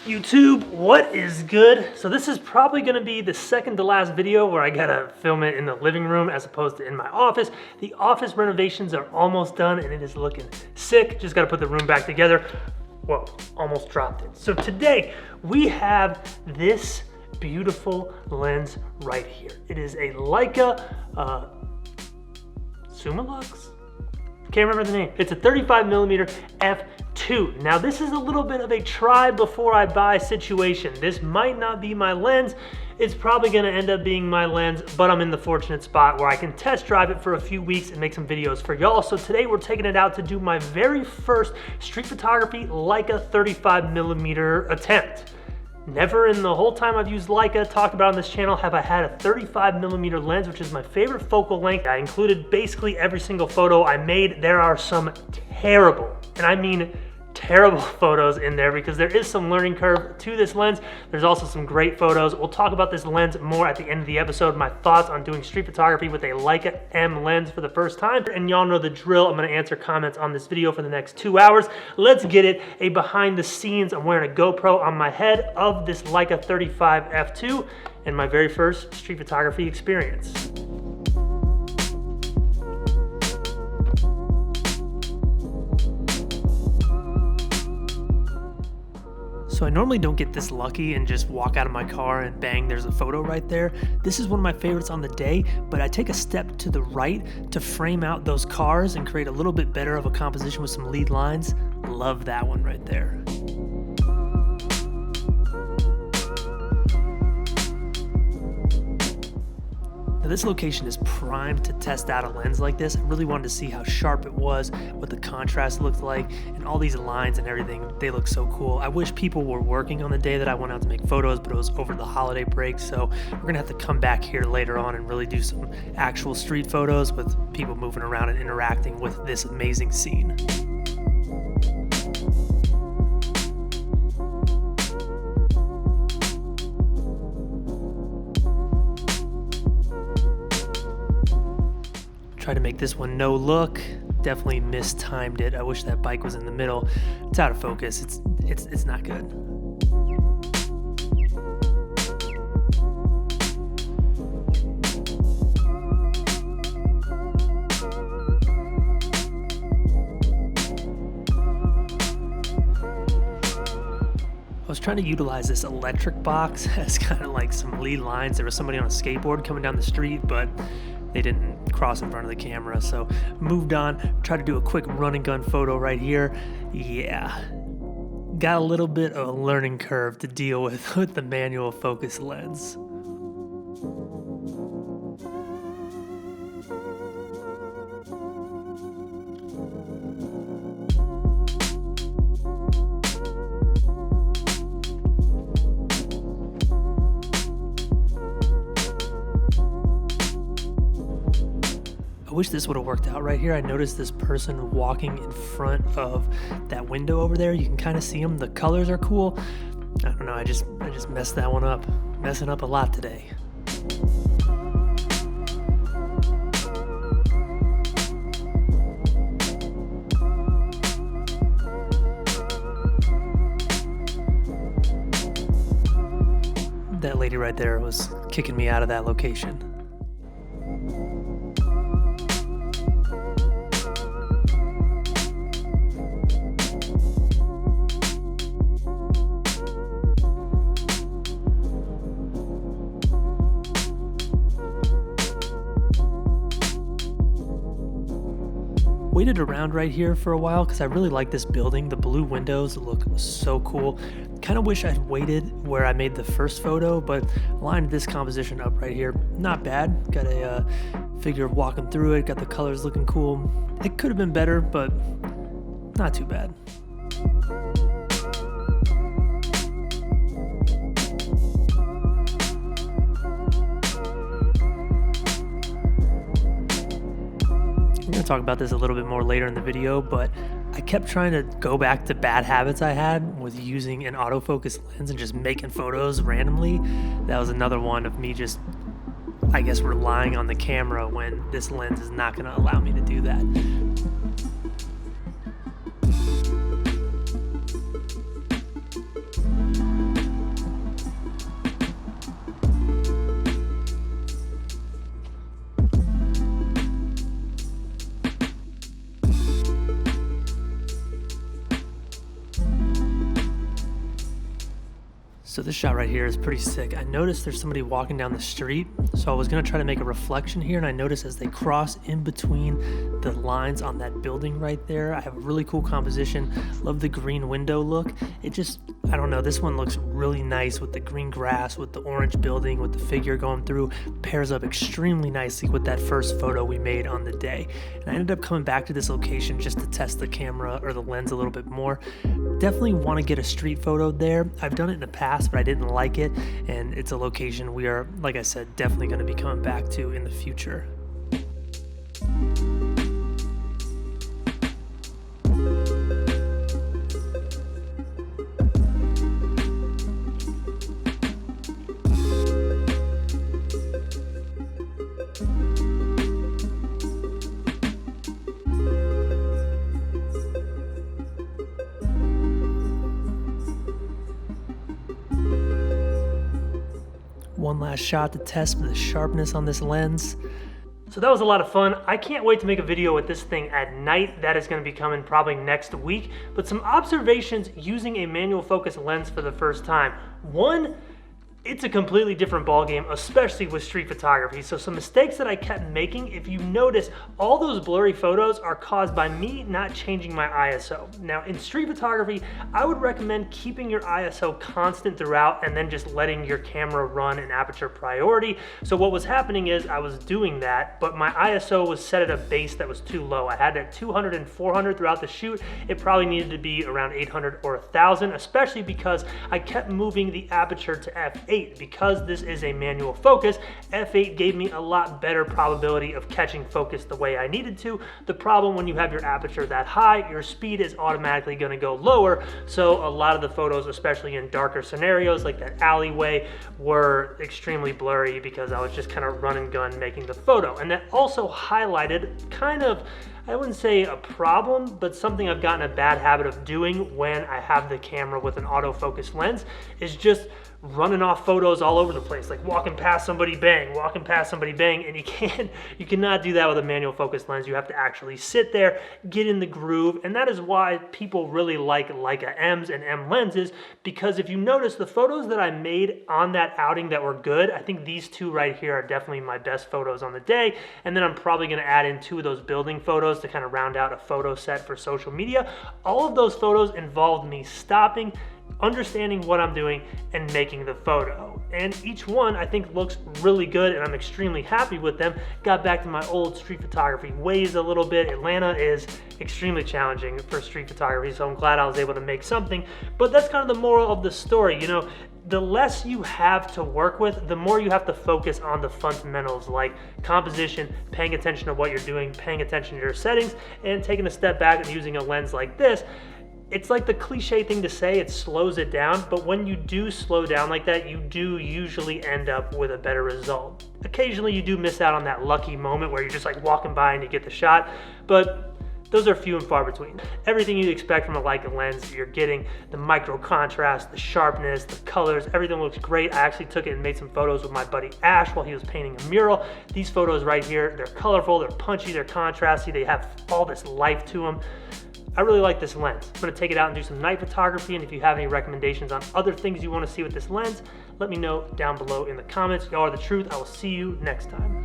YouTube, what is good? So this is probably gonna be the second to last video where I gotta film it in the living room as opposed to in my office. The office renovations are almost done and it is looking sick. Just gotta put the room back together. Whoa, almost dropped it. So today we have this beautiful lens right here. It is a Leica Summilux? Can't remember the name. It's a 35mm f2. Now this is a little bit of a try before I buy situation. This might not be my lens. It's probably gonna end up being my lens, but I'm in the fortunate spot where I can test drive it for a few weeks and make some videos for y'all. So today we're taking it out to do my very first street photography Leica 35mm attempt. Never in the whole time I've used Leica, talked about on this channel, have I had a 35mm lens, which is my favorite focal length. I included basically every single photo I made. There are some terrible, and I mean terrible photos in there because there is some learning curve to this lens. There's also some great photos. We'll talk about this lens more at the end of the episode, my thoughts on doing street photography with a Leica M Lens for the first time. And y'all know the drill. I'm gonna answer comments on this video for the next 2 hours. Let's get it. A behind the scenes, I'm wearing a GoPro on my head of this Leica 35 f2 and my very first street photography experience. So I normally don't get this lucky and just walk out of my car and bang, there's a photo right there. This is one of my favorites on the day, but I take a step to the right to frame out those cars and create a little bit better of a composition with some lead lines. Love that one right there. Now this location is primed to test out a lens like this. I really wanted to see how sharp it was, what the contrast looked like, and all these lines and everything, they look so cool. I wish people were working on the day that I went out to make photos, but it was over the holiday break, so we're gonna have to come back here later on and really do some actual street photos with people moving around and interacting with this amazing scene. Try to make this one no look. Definitely mistimed it. I wish that bike was in the middle. It's out of focus. It's not good. I was trying to utilize this electric box as kind of like some lead lines. There was somebody on a skateboard coming down the street, but they didn't cross in front of the camera, so moved on. Tried to do a quick run and gun photo right here. Yeah, got a little bit of a learning curve to deal with the manual focus lens. I wish this would have worked out right here. I noticed this person walking in front of that window over there. You can kind of see them. The colors are cool. I don't know, I just messed that one up. Messing up a lot today. That lady right there was kicking me out of that location. Waited around right here for a while because I really like this building. The blue windows look so cool. Kind of wish I'd waited where I made the first photo, but lined this composition up right here. Not bad. Got a figure walking through it. Got the colors looking cool. It could have been better, but not too bad. We're going to talk about this a little bit more later in the video, but I kept trying to go back to bad habits I had with using an autofocus lens and just making photos randomly. That was another one of me just, I guess, relying on the camera when this lens is not going to allow me to do that. So this shot right here is pretty sick. I noticed there's somebody walking down the street, so I was gonna try to make a reflection here, and I noticed as they cross in between the lines on that building right there, I have a really cool composition. Love the green window look. It just, I don't know, this one looks really nice with the green grass, with the orange building, with the figure going through. Pairs up extremely nicely with that first photo we made on the day. And I ended up coming back to this location just to test the camera or the lens a little bit more. Definitely want to get a street photo there. I've done it in the past, but I didn't like it, and it's a location we are, like I said, definitely going to be coming back to in the future. One last shot to test for the sharpness on this lens. So that was a lot of fun. I can't wait to make a video with this thing at night. That is going to be coming probably next week. But some observations using a manual focus lens for the first time. One, it's a completely different ballgame, especially with street photography. So some mistakes that I kept making, if you notice, all those blurry photos are caused by me not changing my ISO. Now in street photography, I would recommend keeping your ISO constant throughout and then just letting your camera run in aperture priority. So what was happening is I was doing that, but my ISO was set at a base that was too low. I had it at 200 and 400 throughout the shoot. It probably needed to be around 800 or 1000, especially because I kept moving the aperture to f8. Because this is a manual focus, f8 gave me a lot better probability of catching focus the way I needed to. The problem when you have your aperture that high, your speed is automatically going to go lower. So a lot of the photos, especially in darker scenarios like that alleyway, were extremely blurry because I was just kind of run and gun making the photo. And that also highlighted kind of, I wouldn't say a problem, but something I've gotten a bad habit of doing when I have the camera with an autofocus lens is just running off photos all over the place, like walking past somebody, bang, walking past somebody, bang, and you cannot do that with a manual focus lens. You have to actually sit there, get in the groove, and that is why people really like Leica M's and M lenses, because if you notice the photos that I made on that outing that were good, I think these two right here are definitely my best photos on the day, and then I'm probably gonna add in 2 of those building photos to kind of round out a photo set for social media. All of those photos involved me stopping, understanding what I'm doing, and making the photo. And each one I think looks really good, and I'm extremely happy with them. Got back to my old street photography ways a little bit. Atlanta is extremely challenging for street photography, so I'm glad I was able to make something. But that's kind of the moral of the story, you know, the less you have to work with, the more you have to focus on the fundamentals like composition, paying attention to what you're doing, paying attention to your settings, and taking a step back and using a lens like this. It's like the cliche thing to say, it slows it down, but when you do slow down like that, you do usually end up with a better result. Occasionally you do miss out on that lucky moment where you're just like walking by and you get the shot, but those are few and far between. Everything you'd expect from a Leica lens, you're getting the micro contrast, the sharpness, the colors, everything looks great. I actually took it and made some photos with my buddy Ash while he was painting a mural. These photos right here, they're colorful, they're punchy, they're contrasty, they have all this life to them. I really like this lens. I'm gonna take it out and do some night photography, and if you have any recommendations on other things you wanna see with this lens, let me know down below in the comments. Y'all are the truth. I will see you next time.